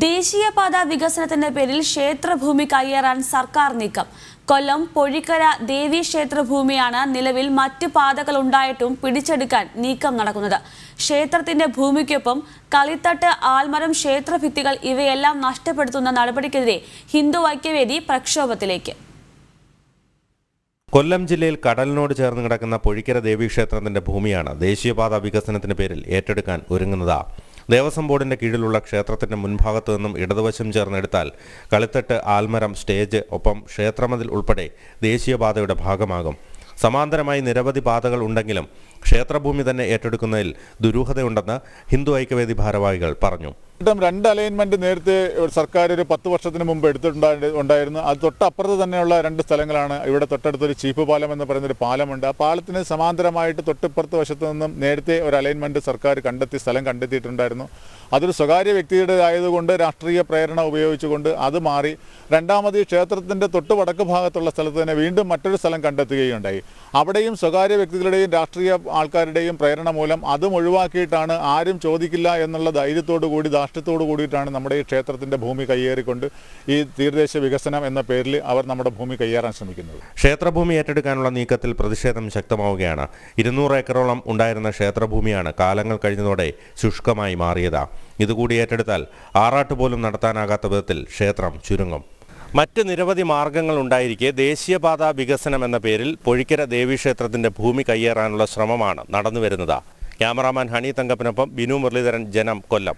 ദേശീയപാത വികസനത്തിന്റെ പേരിൽ ക്ഷേത്രഭൂമി കയ്യേറാൻ സർക്കാർ നീക്കം. കൊല്ലം പൊഴിക്കര ദേവി ക്ഷേത്രഭൂമിയാണ് നിലവിൽ മറ്റ് പാതകൾ ഉണ്ടായിട്ടും പിടിച്ചെടുക്കാൻ നീക്കം നടക്കുന്നത്. ക്ഷേത്രത്തിന്റെ ഭൂമിക്കൊപ്പം കളിത്തട്ട്, ആൽമരം, ക്ഷേത്രഭിത്തികൾ ഇവയെല്ലാം നഷ്ടപ്പെടുത്തുന്ന നടപടിക്കെതിരെ ഹിന്ദു ഐക്യവേദി പ്രക്ഷോഭത്തിലേക്ക്. കൊല്ലം ജില്ലയിൽ കടലിനോട് ചേർന്ന് കിടക്കുന്ന പൊഴിക്കര ദേവീക്ഷേത്രത്തിന്റെ ഭൂമിയാണ് ദേശീയപാത വികസനത്തിന്റെ പേരിൽ ഏറ്റെടുക്കാൻ ഒരുങ്ങുന്നത്. ദേവസ്വം ബോർഡിന്റെ കീഴിലുള്ള ക്ഷേത്രത്തിന്റെ മുൻഭാഗത്തു നിന്നും ഇടതുവശം ചേർന്നെടുത്താൽ കളിത്തട്ട്, ആൽമരം, സ്റ്റേജ്, ഒപ്പം ക്ഷേത്രമതിൽ ഉൾപ്പെടെ ദേശീയപാതയുടെ ഭാഗമാകും. സമാന്തരമായി നിരവധി പാതകൾ ഉണ്ടെങ്കിലും ക്ഷേത്രഭൂമി തന്നെ ഏറ്റെടുക്കുന്നതിൽ ദുരൂഹതയുണ്ടെന്ന് ഹിന്ദു ഐക്യവേദി ഭാരവാഹികൾ പറഞ്ഞു. രണ്ട് അലൈൻമെന്റ് നേരത്തെ സർക്കാർ ഒരു 10 വർഷത്തിന് മുമ്പ് എടുത്തിട്ടുണ്ടായിരുന്നു. അത് തൊട്ടപ്പുറത്ത് തന്നെയുള്ള 2 സ്ഥലങ്ങളാണ്. ഇവിടെ തൊട്ടടുത്തൊരു ചീപ്പ് പാലം എന്ന് പറയുന്നൊരു പാലമുണ്ട്. ആ പാലത്തിന് സമാന്തരമായിട്ട് തൊട്ടിപ്പുറത്ത് വശത്ത് നിന്നും നേരത്തെ ഒരു അലൈൻമെന്റ് സർക്കാർ സ്ഥലം കണ്ടെത്തിയിട്ടുണ്ടായിരുന്നു. അതൊരു സ്വകാര്യ വ്യക്തിയുടേതായതുകൊണ്ട് രാഷ്ട്രീയ പ്രേരണ ഉപയോഗിച്ചുകൊണ്ട് അത് മാറി രണ്ടാമത് ഈ ക്ഷേത്രത്തിൻ്റെ തൊട്ട് വടക്ക് ഭാഗത്തുള്ള സ്ഥലത്ത് തന്നെ വീണ്ടും മറ്റൊരു സ്ഥലം കണ്ടെത്തുകയുണ്ടായി. അവിടെയും സ്വകാര്യ വ്യക്തികളുടെയും രാഷ്ട്രീയ ആൾക്കാരുടെയും പ്രേരണ മൂലം അതും ഒഴിവാക്കിയിട്ടാണ്, ആരും ചോദിക്കില്ല എന്നുള്ള ധൈര്യത്തോടു കൂടി, ധാർഷ്ട്യത്തോടു കൂടിയിട്ടാണ് നമ്മുടെ ഈ ക്ഷേത്രത്തിൻ്റെ ഭൂമി കയ്യേറിക്കൊണ്ട് ഈ തീരദേശ വികസനം എന്ന പേരിൽ അവർ നമ്മുടെ ഭൂമി കയ്യേറാൻ ശ്രമിക്കുന്നത്. ക്ഷേത്രഭൂമി ഏറ്റെടുക്കാനുള്ള നീക്കത്തിൽ പ്രതിഷേധം ശക്തമാവുകയാണ്. 200 ഏക്കറോളം ഉണ്ടായിരുന്ന ക്ഷേത്രഭൂമിയാണ് കാലങ്ങൾ കഴിഞ്ഞതോടെ ശുഷ്കമായി മാറിയത്. ഇതുകൂടി ഏറ്റെടുത്താൽ ആറാട്ട് പോലും നടത്താനാകാത്ത വിധത്തിൽ ക്ഷേത്രം ചുരുങ്ങും. മറ്റ് നിരവധി മാർഗങ്ങൾ ഉണ്ടായിരിക്കെ ദേശീയപാത വികസനം എന്ന പേരിൽ പൊഴിക്കര ദേവീക്ഷേത്രത്തിന്റെ ഭൂമി കയ്യേറാനുള്ള ശ്രമമാണ് നടന്നുവരുന്നത്. ക്യാമറാമാൻ ഹണി തങ്കപ്പനൊപ്പം ബിനു മുരളീധരൻ, ജനം, കൊല്ലം.